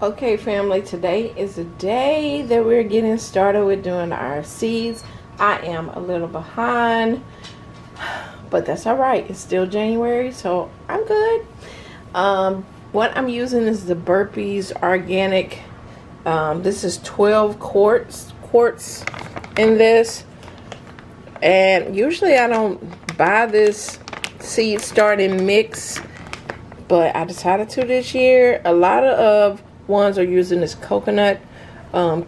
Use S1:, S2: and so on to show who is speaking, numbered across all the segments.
S1: Okay, family, today is the day that we're getting started with doing our seeds. I am a little behind, but that's all right. It's still January, so I'm good. What I'm using is the Burpees Organic. This is 12 quarts in this. And usually I don't buy this seed starting mix, but I decided to this year. A lot of ones are using this coconut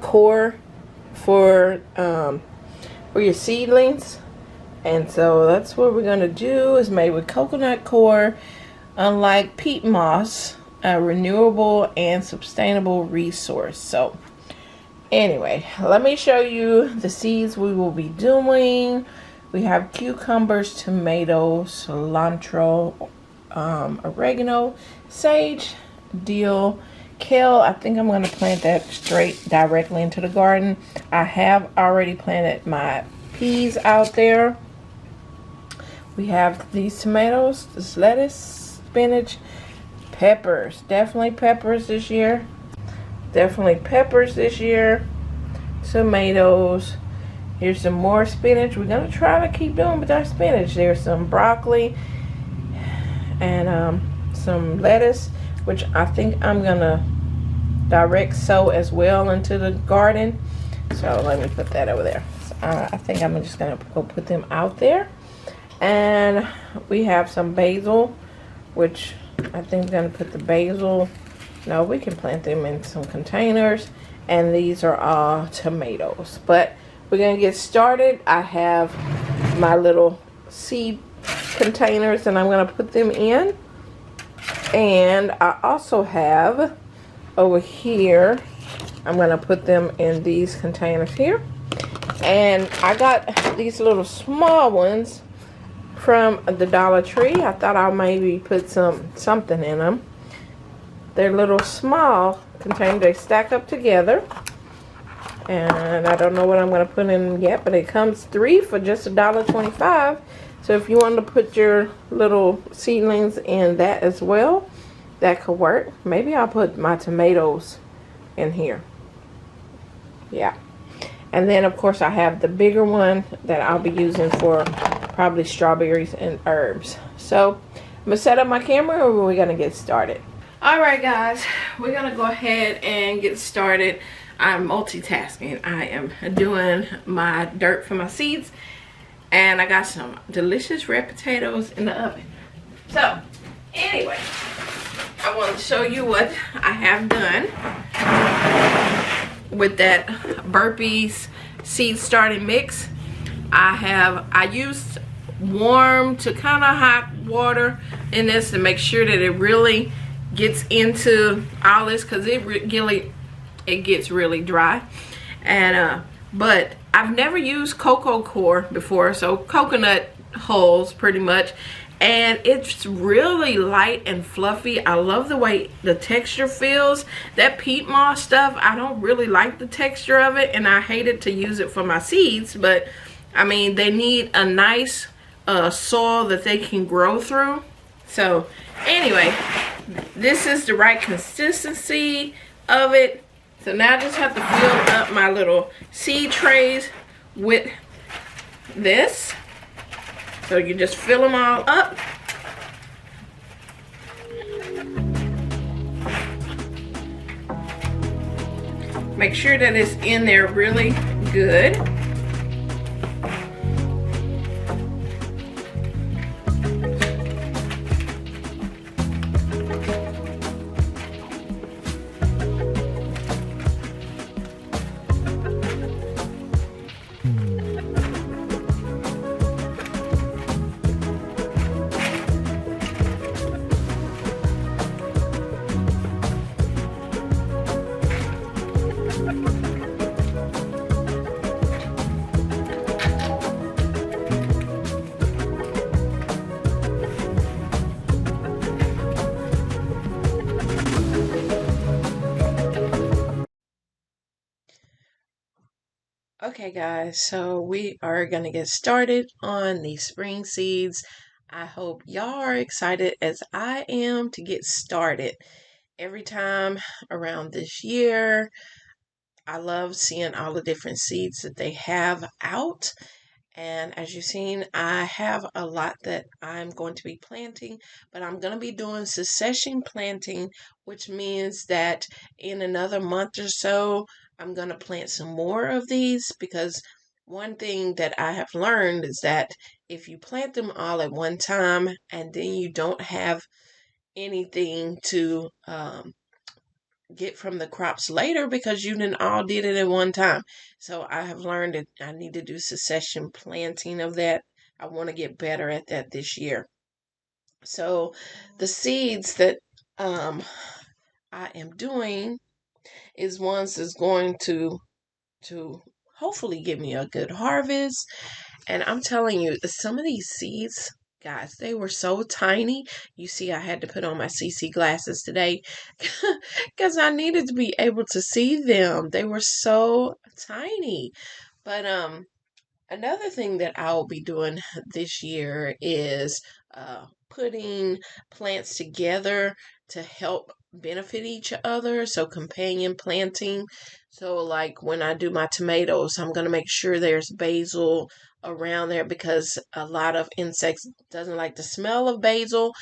S1: core for your seedlings, and so that's what we're gonna do. Is made with coconut core, unlike peat moss, a renewable and sustainable resource. So anyway, let me show you the seeds we will be doing. We have cucumbers, tomatoes, cilantro, oregano, sage, dill, kale. I think I'm going to plant that straight directly into the garden. I have already planted my peas out there. We have these tomatoes, this lettuce, spinach, peppers. Definitely peppers this year. Tomatoes. Here's some more spinach. We're going to try to keep doing with our spinach. There's some broccoli and some lettuce, which I think I'm gonna direct sow as well into the garden. So let me put that over there. So, I think I'm just gonna go put them out there. And we have some basil, which I think I'm gonna put the basil. No, we can plant them in some containers. And these are all tomatoes. But we're gonna get started. I have my little seed containers and I'm going to put them in, and I also have over here, I'm going to put them in these containers here, and I got these little small ones from the Dollar Tree. I thought I'll maybe put something in them. They're little small containers. They stack up together, and I don't know what I'm going to put in them yet, but it comes 3 for just $1.25. So if you want to put your little seedlings in that as well, that could work. Maybe I'll put my tomatoes in here. Yeah. And then of course I have the bigger one that I'll be using for probably strawberries and herbs. So I'm going to set up my camera and we're going to get started. Alright guys, we're going to go ahead and get started. I'm multitasking. I am doing my dirt for my seeds. And I got some delicious red potatoes in the oven. So, anyway, I want to show you what I have done with that Burpees seed starting mix. I used warm to kind of hot water in this to make sure that it really gets into all this, because it gets really dry. And but I've never used cocoa core before, so coconut hulls pretty much, and it's really light and fluffy. I love the way the texture feels. That peat moss stuff, I don't really like the texture of it, and I hated to use it for my seeds, but I mean, they need a nice soil that they can grow through. So anyway, this is the right consistency of it. So now I just have to fill up my little seed trays with this. So you just fill them all up. Make sure that it's in there really good. Okay guys, so we are going to get started on these spring seeds. I hope y'all are excited as I am to get started. every time around this year, I love seeing all the different seeds that they have out. And as you've seen, I have a lot that I'm going to be planting, but I'm going to be doing succession planting, which means that in another month or so, I'm going to plant some more of these, because one thing that I have learned is that if you plant them all at one time and then you don't have anything to get from the crops later because you didn't all did it at one time. So I have learned that I need to do succession planting of that. I want to get better at that this year. So the seeds that um, I am doing is ones that's going to hopefully give me a good harvest. And I'm telling you, some of these seeds, guys, they were so tiny. You see, I had to put on my CC glasses today because I needed to be able to see them. They were so tiny. But another thing that I'll be doing this year is putting plants together to help benefit each other. So companion planting. So like when I do my tomatoes, I'm going to make sure there's basil around there because a lot of insects doesn't like the smell of basil.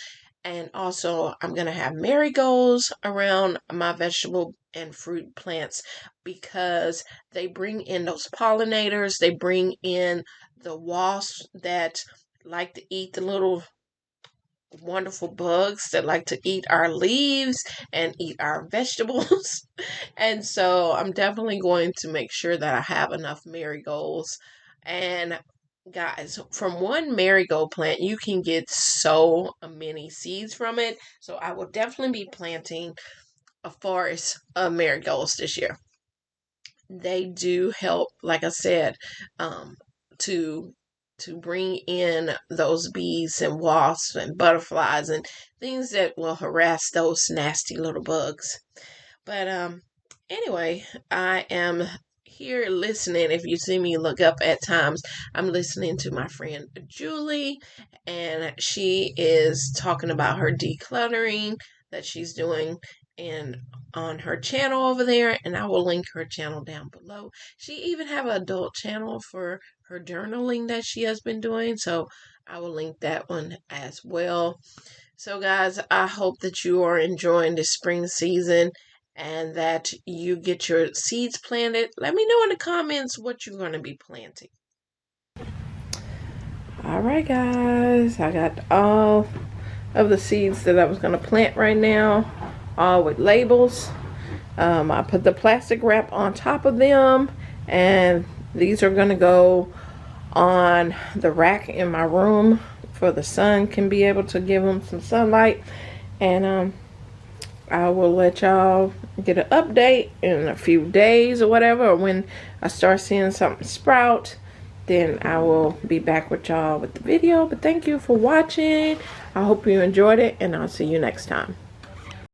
S1: And also, I'm going to have marigolds around my vegetable and fruit plants because they bring in those pollinators. They bring in the wasps that like to eat the little wonderful bugs that like to eat our leaves and eat our vegetables. And so I'm definitely going to make sure that I have enough marigolds. And guys, from one marigold plant, you can get so many seeds from it. So I will definitely be planting a forest of marigolds this year. They do help, like I said, to bring in those bees and wasps and butterflies and things that will harass those nasty little bugs. But anyway, I am here listening. If you see me look up at times, I'm listening to my friend Julie, and she is talking about her decluttering that she's doing in on her channel over there, and I will link her channel down below. She even have an adult channel for her journaling that she has been doing, so I will link that one as well. So guys, I hope that you are enjoying the spring season and that you get your seeds planted. Let me know in the comments what you're going to be planting. All right, guys, I got all of the seeds that I was going to plant right now, all with labels. I put the plastic wrap on top of them, and these are going to go on the rack in my room for the sun can be able to give them some sunlight. And I will let y'all get an update in a few days or whatever, or when I start seeing something sprout, then I will be back with y'all with the video. But thank you for watching. I hope you enjoyed it, and I'll see you next time.